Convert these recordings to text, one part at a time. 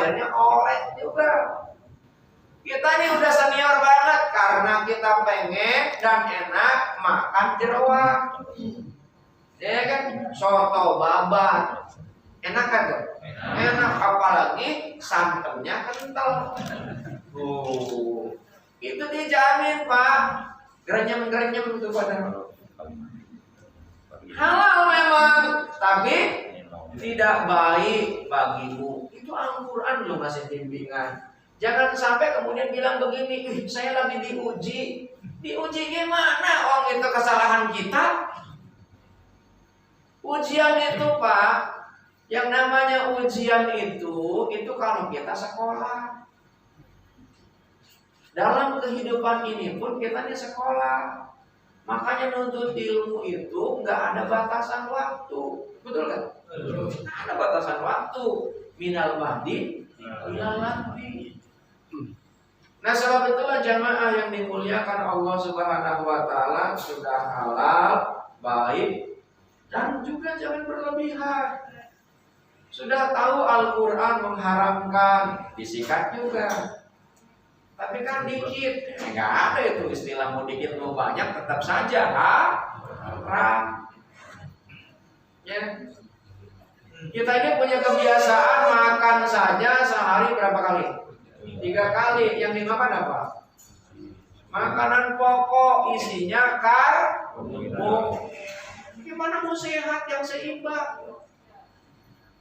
akhirnya oleh juga. Kita ini udah senior banget karena kita pengen dan enak makan jeroan. Ya kan, soto babat. Enak kan tuh? Enak, apalagi santannya kental. Itu dijamin Pak. Gerenyem-gerenyem itu pada. Halal memang, tapi tidak baik bagimu. Itu Al-Quran loh ngasih bimbingan. Jangan sampai kemudian bilang begini, saya lagi diuji. Diuji gimana? Itu kesalahan kita. Ujian itu Pak, yang namanya ujian itu kalau kita sekolah. Dalam kehidupan ini pun kita di sekolah. Makanya nuntut ilmu itu nggak ada batasan waktu, betul kan? Nggak ada batasan waktu. Minal mahdi ilal lahdi. Nah sebab itulah jamaah yang dimuliakan Allah Subhanahu Wa Taala sudah halal, baik, dan juga jangan berlebihan. Sudah tahu Al-Quran mengharamkan, disikat juga. Tapi kan dikit, nggak ada itu istilah mau dikit mau banyak tetap saja haram. Ya. Kita ini punya kebiasaan makan saja sehari berapa kali? 3 kali. Yang dimakan apa? Makanan pokok isinya karbo. Gimana mau sehat yang seimbang?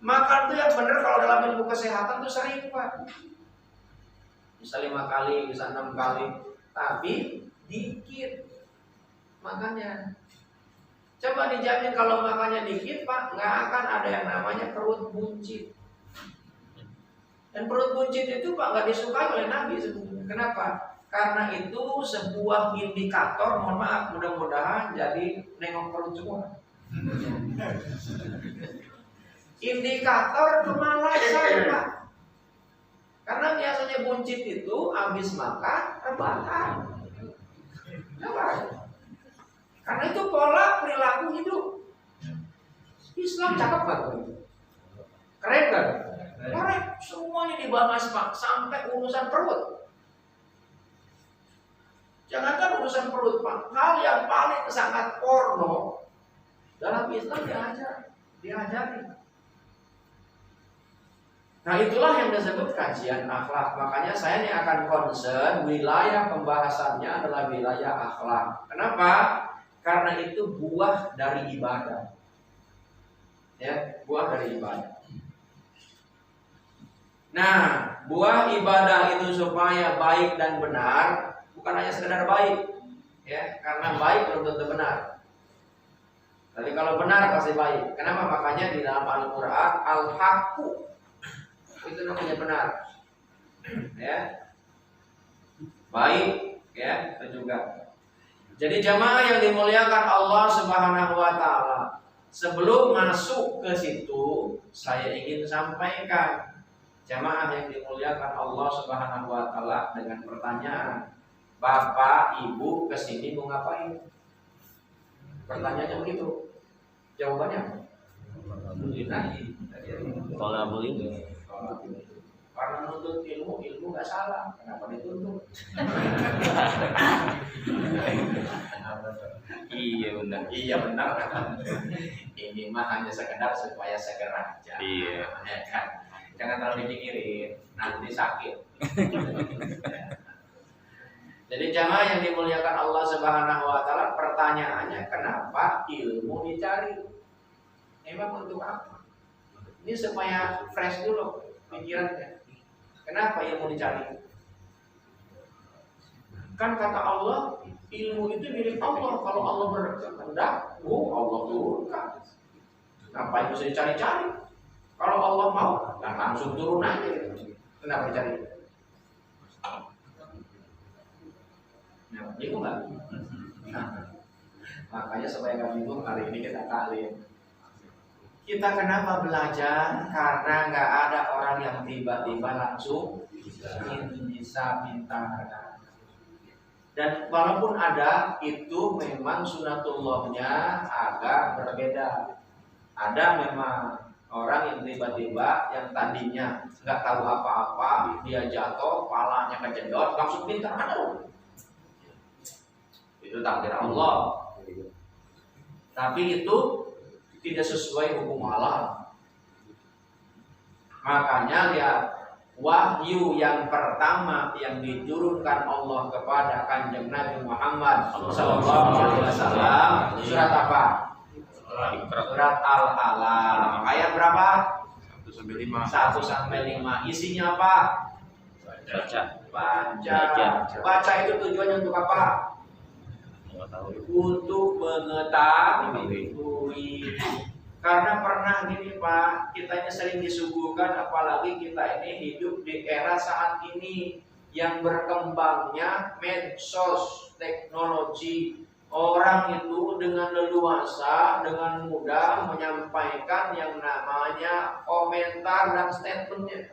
Makan tuh yang benar kalau dalam ilmu kesehatan tuh sering Pak. Bisa 5 kali, bisa 6 kali, tapi dikit makannya. Coba dijamin kalau makannya dikit Pak, nggak akan ada yang namanya perut buncit. Dan perut buncit itu Pak nggak disukai oleh Nabi sebenarnya. Kenapa? Karena itu sebuah indikator, mohon maaf, mudah-mudahan jadi nengok perut semua. Indikator kemalasan Pak. Karena biasanya buncit itu habis makan rebahan. Karena itu pola perilaku hidup. Islam cakep banget. Keren kan? Keren. Semuanya dibahas Pak sampai urusan perut. Jangankan urusan perut Pak, hal yang paling sangat porno dalam Islam diajari. Nah itulah yang disebut kajian akhlak. Makanya saya ini akan concern wilayah pembahasannya adalah wilayah akhlak. Kenapa? Karena itu buah dari ibadah. Ya, buah dari ibadah. Nah, buah ibadah itu supaya baik dan benar, bukan hanya sekedar baik. Ya, karena baik belum tentu benar. Tapi kalau benar pasti baik. Kenapa? Makanya di dalam Al-Quran al-haqqu itu namanya benar, ya, baik, ya, itu juga. Jadi jamaah yang dimuliakan Allah Subhanahu Wa Taala, sebelum masuk ke situ, saya ingin sampaikan jamaah yang dimuliakan Allah Subhanahu Wa Taala dengan pertanyaan, Bapak, Ibu kesini mau ngapain? Pertanyaannya begitu, jawabannya? Kalau boleh. Karena nuntut ilmu nggak salah, kenapa dituntut? Iya benar. Ini mah hanya sekedar supaya segera aja. Iya. Ya kan? Jangan terlalu dipikirin, nanti sakit. Jadi jamaah yang dimuliakan Allah Subhanahu Wa Taala, pertanyaannya kenapa ilmu dicari? Emang untuk apa? Ini supaya fresh dulu pikirannya. Kenapa ilmu dicari? Kan kata Allah, ilmu itu milik Allah. Kalau Allah berkehendak, Allah turunkan. Kenapa itu dicari-cari? Kalau Allah mau, langsung turun aja. Kenapa dicari? Nah, bingung nggak? Makanya supaya nggak bingung, hari ini kita taklim. Kita kenapa belajar? Karena nggak ada orang yang tiba-tiba langsung bisa pintar. Dan walaupun ada, itu memang sunatullahnya agak berbeda. Ada memang Orang yang tiba-tiba yang tadinya nggak tahu apa-apa, dia jatuh, palanya kejedot, langsung pintar. Aduh, itu takdir Allah. Tapi itu tidak sesuai hukum Allah. Makanya lihat, wahyu yang pertama yang diturunkan Allah kepada Kanjeng Nabi Muhammad SAW surat apa? Surat Al-Alaq. Ayat berapa? 1-5. Isinya apa? Baca itu tujuannya untuk apa? Untuk mengetahui. Karena pernah gini Pak, kita ini sering disuguhkan, apalagi kita ini hidup di era saat ini yang berkembangnya medsos, teknologi. Orang itu dengan leluasa, dengan mudah menyampaikan yang namanya komentar dan statementnya.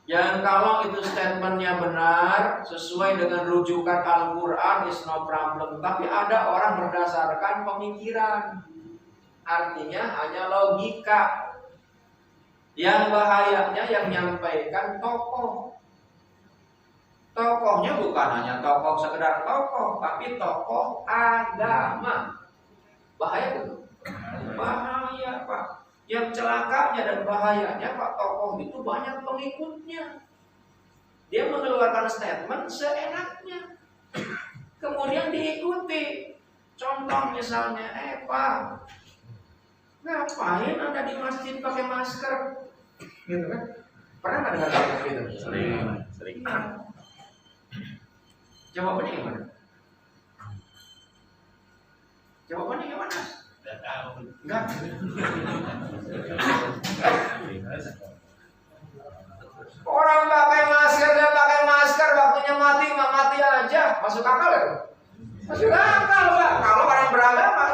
Yang kalau itu statementnya benar, sesuai dengan rujukan Al-Quran, is no problem. Tapi ada orang berdasarkan pemikiran, artinya hanya logika. Yang bahayanya yang menyampaikan tokoh. Tokohnya bukan hanya tokoh sekedar tokoh, tapi tokoh agama. Bahaya betul. Bahaya Pak. Yang celakanya dan bahayanya Pak, tokoh itu banyak pengikutnya. Dia mengeluarkan statement seenaknya, kemudian diikuti. Contoh misalnya, Pak, ngapain Anda di masjid pakai masker? Gitu kan? Pernah nggak dengar kata gitu? Sering. Jawabannya gimana? Enggak tahu. Enggak. Orang pakai masker, dia pakai masker, waktunya mati nggak mati aja, masuk akal ya? Masuk akal Pak, kalau orang beragama.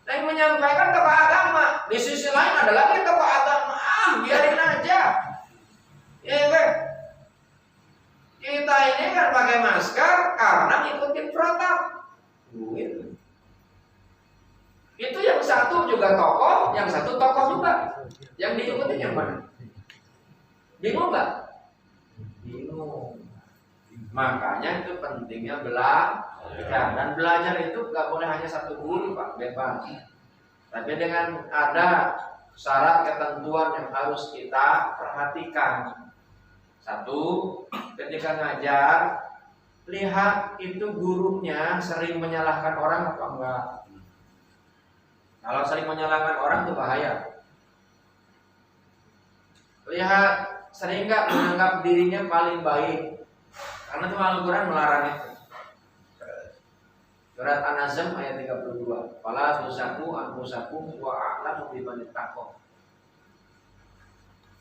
Yang menyampaikan tokoh agama, di sisi lain ada lagi tokoh agama, biarin aja. Ya kan? Kita ini kan pakai masker karena ngikutin protokol. Itu yang satu juga tokoh, yang satu tokoh juga. Yang diikutin yang mana? Bingung nggak? Bingung. Makanya itu pentingnya belajar. Dan belajar itu nggak boleh hanya satu guru Pak, bebas. Tapi dengan ada syarat ketentuan yang harus kita perhatikan. Satu, ketika ngajar, lihat itu gurunya sering menyalahkan orang atau enggak. Kalau sering menyalahkan orang itu bahaya. Lihat sering enggak menganggap dirinya paling baik. Karena itu Al-Quran melarang itu. Surat An-Nazm ayat 32. Fala tuzaku anfusakum wa a'lamu biman ittaqo.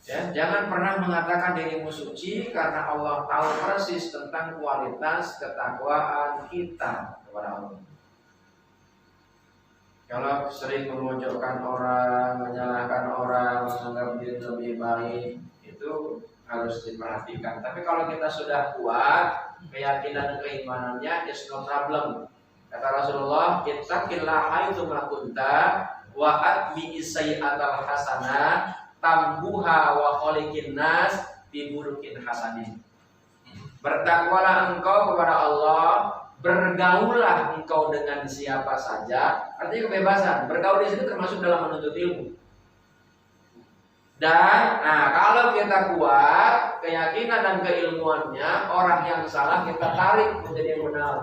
Ya, jangan pernah mengatakan dirimu suci karena Allah tahu persis tentang kualitas ketakwaan kita kepada Allah. Kalau sering memojokkan orang, menyalahkan orang, menganggap diri lebih baik, itu harus diperhatikan. Tapi kalau kita sudah kuat, keyakinan keimanannya, is no problem. Kata Rasulullah, ittaqillah haitsu ma kunta wa atbi sayyi'atal hasanah tambuha wa khaliqin nas bibulukin hasanin. Bertakwalah engkau kepada Allah, bergaulah engkau dengan siapa saja. Artinya kebebasan. Bergaul di sini termasuk dalam menuntut ilmu. Dan kalau kita kuat keyakinan dan keilmuannya, orang yang salah kita tarik menjadi yang benar.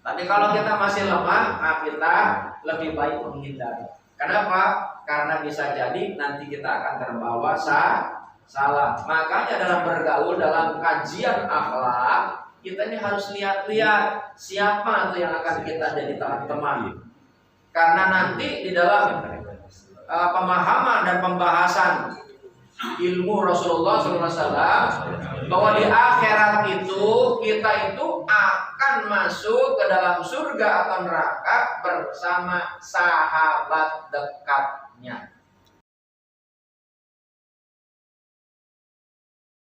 Tapi kalau kita masih lemah, kita lebih baik menghindari. Kenapa? Karena bisa jadi nanti kita akan terbawa salah. Makanya dalam bergaul, dalam kajian akhlak, kita ini harus lihat-lihat siapa itu yang akan kita jadi teman. Karena nanti di dalam pemahaman dan pembahasan ilmu Rasulullah SAW bahwa di akhirat itu kita itu akan masuk ke dalam surga atau neraka bersama sahabat dekatnya.